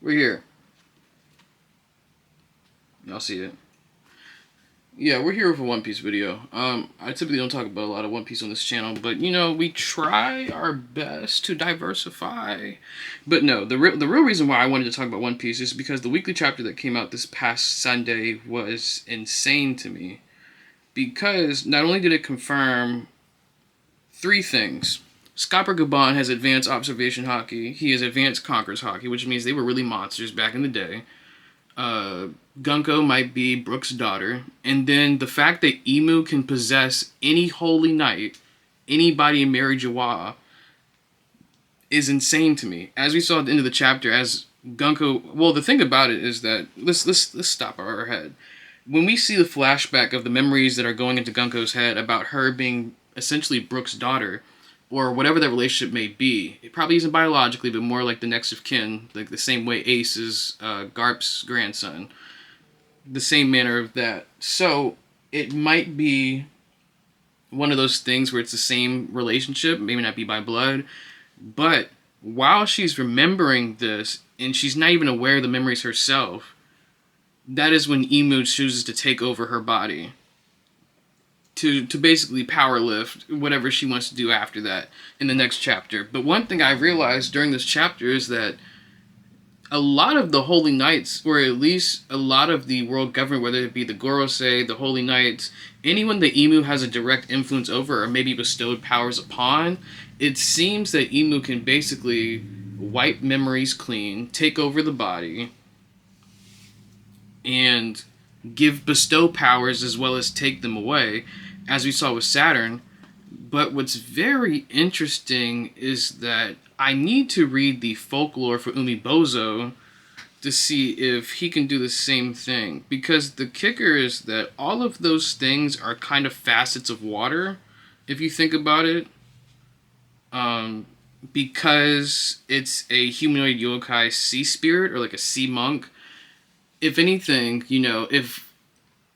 We're here. Y'all see it. Yeah, we're here with a One Piece video. I typically don't talk about a lot of One Piece on this channel, but we try our best to diversify. But no, the real reason why I wanted to talk about One Piece is because the weekly chapter that came out this past Sunday was insane to me. Because not only did it confirm three things. Scopper Gabon has advanced observation hockey. He has advanced Conquerors hockey, which means they were really monsters back in the day. Gunko might be Brook's daughter, and then the fact that Emu can possess any holy knight, anybody in Mary Jawa, is insane to me. As we saw at the end of the chapter, as Gunko, well, the thing about it is that let's stop our head. When we see the flashback of the memories that are going into Gunko's head about her being essentially Brook's daughter, or whatever that relationship may be, it probably isn't biologically, but more like the next of kin, like the same way Ace is Garp's grandson. The same manner of that. So it might be one of those things where it's the same relationship, maybe not be by blood, but while she's remembering this and she's not even aware of the memories herself, that is when Emu chooses to take over her body to basically power lift whatever she wants to do after that in the next chapter. But one thing I realized during this chapter is that a lot of the Holy Knights, or at least a lot of the world government, whether it be the Gorosei, the Holy Knights, anyone that Emu has a direct influence over or maybe bestowed powers upon, it seems that Emu can basically wipe memories clean, take over the body, and bestow powers as well as take them away, as we saw with Saturn. But what's very interesting is that I need to read the folklore for Umibozo to see if he can do the same thing. Because the kicker is that all of those things are kind of facets of water, if you think about it. Because it's a humanoid yokai sea spirit, or like a sea monk. If anything, if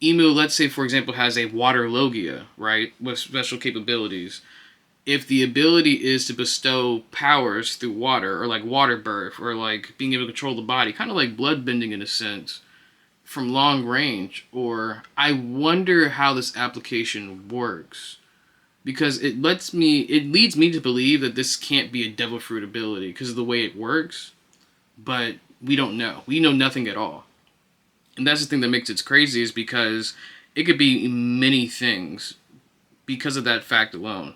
Emu, let's say, for example, has a water logia, right, with special capabilities. If the ability is to bestow powers through water, or like water birth, or like being able to control the body, kind of like blood bending in a sense, from long range, or I wonder how this application works. Because it leads me to believe that this can't be a devil fruit ability because of the way it works, but we don't know. We know nothing at all. And that's the thing that makes it crazy, is because it could be many things because of that fact alone.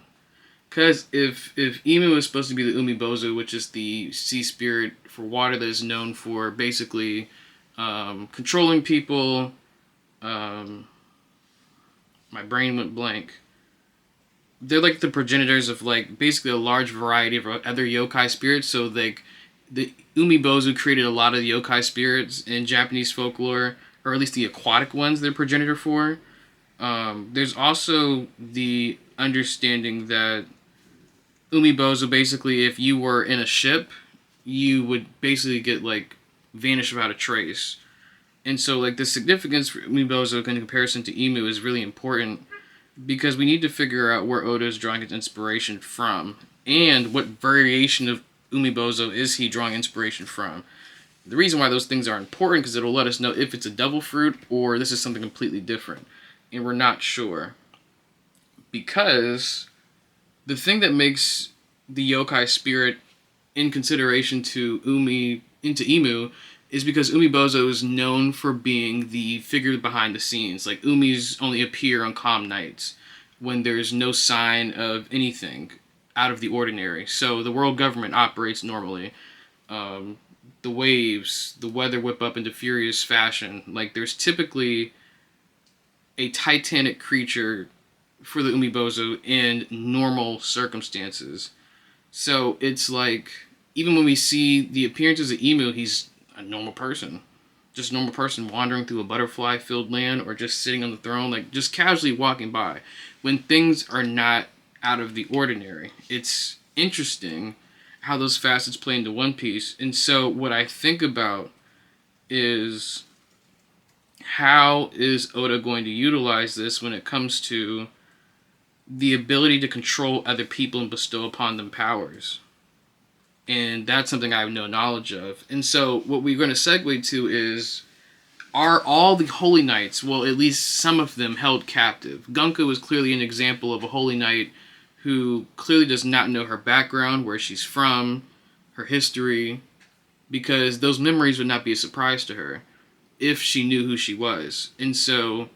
Because if Emu is supposed to be the Umibozu, which is the sea spirit for water that is known for basically controlling people, my brain went blank. They're like the progenitors of like basically a large variety of other yokai spirits. So like the Umibozu created a lot of the yokai spirits in Japanese folklore, or at least the aquatic ones they're progenitor for. There's also the understanding that Umibozu, basically, if you were in a ship, you would basically get like vanish without a trace. And so like the significance for Umibozu in comparison to Emu is really important, because we need to figure out where Oda is drawing his inspiration from, and what variation of Umibozo is he drawing inspiration from. The reason why those things are important, because it'll let us know if it's a devil fruit or this is something completely different. And we're not sure. Because the thing that makes the yokai spirit in consideration to Emu is because Umibozo is known for being the figure behind the scenes. Like, Umis only appear on calm nights when there's no sign of anything out of the ordinary. So the world government operates normally. The waves, the weather whip up into furious fashion. Like, there's typically a titanic creature for the Umibozo in normal circumstances. So it's like, even when we see the appearances of Emu, he's a normal person. Just a normal person wandering through a butterfly-filled land, or just sitting on the throne, like just casually walking by. When things are not out of the ordinary. It's interesting how those facets play into One Piece. And so what I think about is, how is Oda going to utilize this when it comes to the ability to control other people and bestow upon them powers? And that's something I have no knowledge of. And so what we're going to segue to is, are all the Holy Knights, well, at least some of them, held captive? Gunko is clearly an example of a Holy Knight who clearly does not know her background, where she's from, her history, because those memories would not be a surprise to her if she knew who she was. And so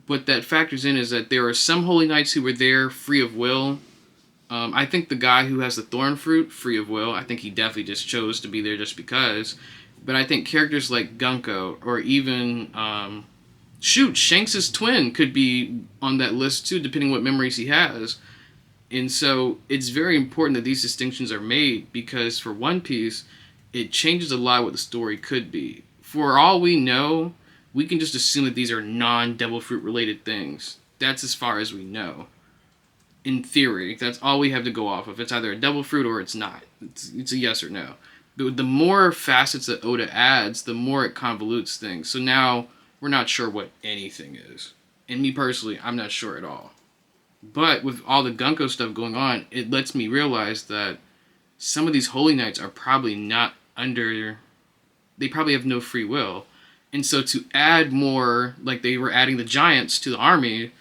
what that factors in is that there are some Holy Knights who were there free of will. I think the guy who has the thorn fruit, free of will, I think he definitely just chose to be there just because. But I think characters like Gunko, or even, Shanks' twin could be on that list too, depending what memories he has. And so it's very important that these distinctions are made, because for One Piece, it changes a lot what the story could be. For all we know, we can just assume that these are non-devil fruit related things. That's as far as we know. In theory, that's all we have to go off of. It's either a devil fruit or it's not. It's a yes or no. But the more facets that Oda adds, the more it convolutes things. So now we're not sure what anything is. And me personally, I'm not sure at all. But with all the Gunko stuff going on, it lets me realize that some of these Holy Knights are probably not under... They probably have no free will. And so to add more, like they were adding the giants to the army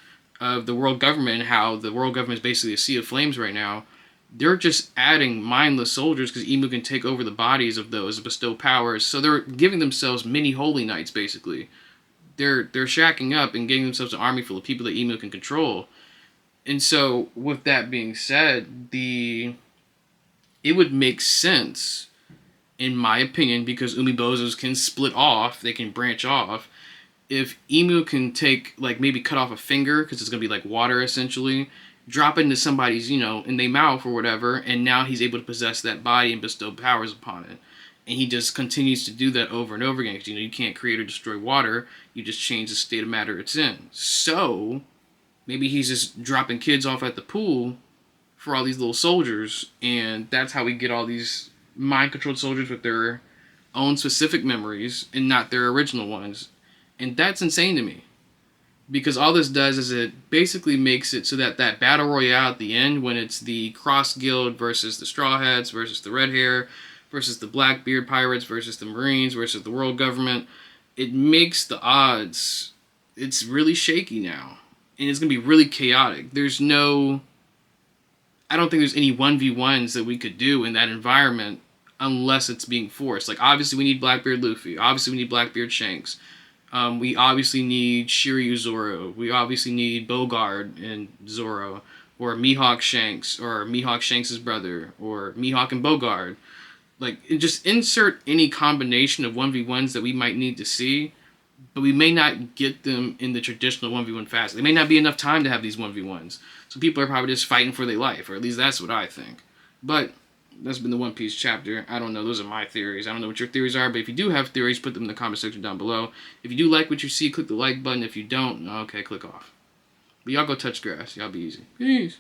of the world government, how the world government is basically a sea of flames right now, they're just adding mindless soldiers because Imu can take over the bodies of those, bestow powers. So they're giving themselves mini Holy Knights, basically. They're shacking up and getting themselves an army full of people that Imu can control. And so, with that being said, it would make sense, in my opinion, because Umibozos can split off, they can branch off. If Imu can take, like, maybe cut off a finger, because it's going to be like water, essentially, drop it into somebody's, in their mouth or whatever, and now he's able to possess that body and bestow powers upon it. And he just continues to do that over and over again, because, you can't create or destroy water, you just change the state of matter it's in. So, maybe he's just dropping kids off at the pool for all these little soldiers, and that's how we get all these mind-controlled soldiers with their own specific memories and not their original ones. And that's insane to me. Because all this does is it basically makes it so that that battle royale at the end, when it's the Cross Guild versus the Straw Hats versus the Red Hair versus the Blackbeard Pirates versus the Marines versus the world government, it makes the odds, it's really shaky now. And it's going to be really chaotic. I don't think there's any 1v1s that we could do in that environment unless it's being forced. Like, obviously we need Blackbeard Luffy. Obviously we need Blackbeard Shanks. We obviously need Shiryu Zoro. We obviously need Bogard and Zoro. Or Mihawk Shanks. Or Mihawk Shanks' brother. Or Mihawk and Bogard. Like, just insert any combination of 1v1s that we might need to see, but we may not get them in the traditional 1v1 fashion. There may not be enough time to have these 1v1s. So people are probably just fighting for their life, or at least that's what I think. But that's been the One Piece chapter. I don't know. Those are my theories. I don't know what your theories are, but if you do have theories, put them in the comment section down below. If you do like what you see, click the like button. If you don't, okay, click off. But y'all go touch grass. Y'all be easy. Peace.